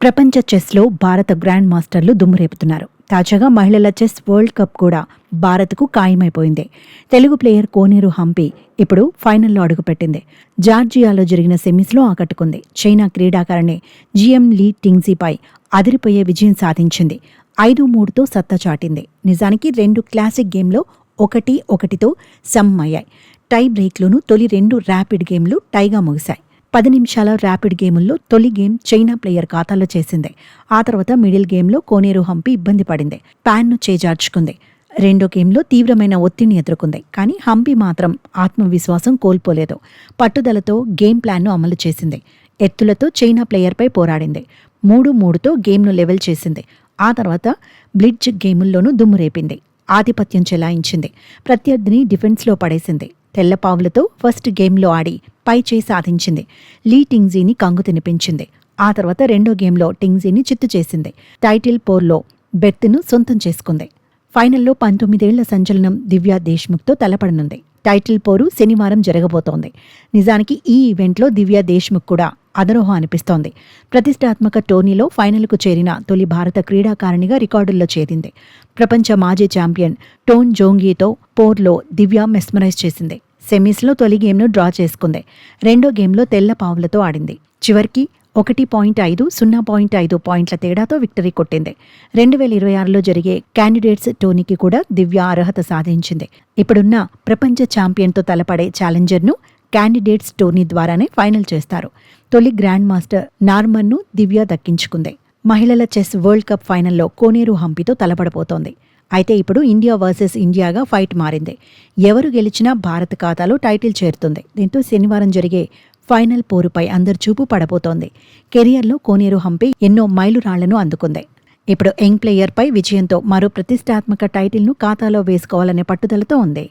ప్రపంచ చెస్లో భారత గ్రాండ్ మాస్టర్లు దుమ్మురేపుతున్నారు. తాజాగా మహిళల చెస్ వరల్డ్ కప్ కూడా భారత్కు ఖాయమైపోయింది. తెలుగు ప్లేయర్ కోనేరు హంపి ఇప్పుడు ఫైనల్లో అడుగుపెట్టింది. జార్జియాలో జరిగిన సెమీస్లో ఆకట్టుకుంది. చైనా క్రీడాకారిణి జిఎం లీ టింగ్జీపై అదిరిపోయే విజయం సాధించింది. 5-3తో సత్తా చాటింది. నిజానికి 2 క్లాసిక్ గేమ్లో 1-1తో సమ్మయ్యాయి. టై బ్రేక్లోనూ తొలి 2 ర్యాపిడ్ గేమ్లు టైగా ముగిశాయి. 10 నిమిషాల ర్యాపిడ్ గేముల్లో తొలి గేమ్ చైనా ప్లేయర్ ఖాతాలో చేసింది. ఆ తర్వాత మిడిల్ గేమ్లో కోనేరు హంపి ఇబ్బంది పడింది. ప్యాన్ను చేజార్చుకుంది. రెండో గేమ్లో తీవ్రమైన ఒత్తిడిని ఎదుర్కొంది. కానీ హంపి మాత్రం ఆత్మవిశ్వాసం కోల్పోలేదు. పట్టుదలతో గేమ్ ప్లాన్ను అమలు చేసింది. ఎత్తులతో చైనా ప్లేయర్పై పోరాడింది. 3-3తో గేమ్ను లెవెల్ చేసింది. ఆ తర్వాత బ్లిడ్జ్ గేముల్లోనూ దుమ్మురేపింది. ఆధిపత్యం చెలాయించింది. ప్రత్యర్థిని డిఫెన్స్లో పడేసింది. తెల్లపావులతో ఫస్ట్ గేమ్లో ఆడి పై చేయి సాధించింది. లీ టింగ్జీని కంగు తినిపించింది. ఆ తర్వాత రెండో గేమ్లో టింగ్జీని చిత్తు చేసింది. టైటిల్ పోర్లో బెర్త్ను సొంతం చేసుకుంది. ఫైనల్లో 19 ఏళ్ల సంచలనం దివ్యా దేశ్ముఖ్తో తలపడనుంది. టైటిల్ పోరు శనివారం జరగబోతోంది. నిజానికి ఈ ఈవెంట్లో దివ్యా దేశ్ముఖ్ కూడా అదరోహం అనిపిస్తోంది. ప్రతిష్టాత్మక టోర్నీలో ఫైనల్కు చేరిన తొలి భారత క్రీడాకారిణిగా రికార్డుల్లో చేరింది. ప్రపంచ మాజీ ఛాంపియన్ టోన్ జోంగీతో పోర్లో దివ్య మెస్మరైజ్ చేసింది. సెమీస్లో తొలి గేమ్ను డ్రా చేసుకుంది. రెండో గేమ్లో తెల్ల పావులతో ఆడింది. చివరికి 1.5, 0.5 పాయింట్ల తేడాతో విక్టరీ కొట్టింది. 2026లో జరిగే క్యాండిడేట్స్ టోర్నీకి కూడా దివ్య అర్హత సాధించింది. ఇప్పుడున్న ప్రపంచ ఛాంపియన్తో తలపడే ఛాలెంజర్ను క్యాండిడేట్స్ టోర్నీ ద్వారానే ఫైనల్ చేస్తారు. తొలి గ్రాండ్ మాస్టర్ నార్మన్ను దివ్య దక్కించుకుంది. మహిళల చెస్ వరల్డ్ కప్ ఫైనల్లో కోనేరు హంపితో తలపడబోతోంది. అయితే ఇప్పుడు ఇండియా వర్సెస్ ఇండియాగా ఫైట్ మారింది. ఎవరు గెలిచినా భారత్ ఖాతాలో టైటిల్ చేరుతుంది. దీంతో శనివారం జరిగే ఫైనల్ పోరుపై అందరి చూపు పడబోతోంది. కెరియర్లో కోనేరు హంపి ఎన్నో మైలురాళ్లను అందుకుంది. ఇప్పుడు యంగ్ ప్లేయర్పై విజయంతో మరో ప్రతిష్టాత్మక టైటిల్ను ఖాతాలో వేసుకోవాలనే పట్టుదలతో ఉంది.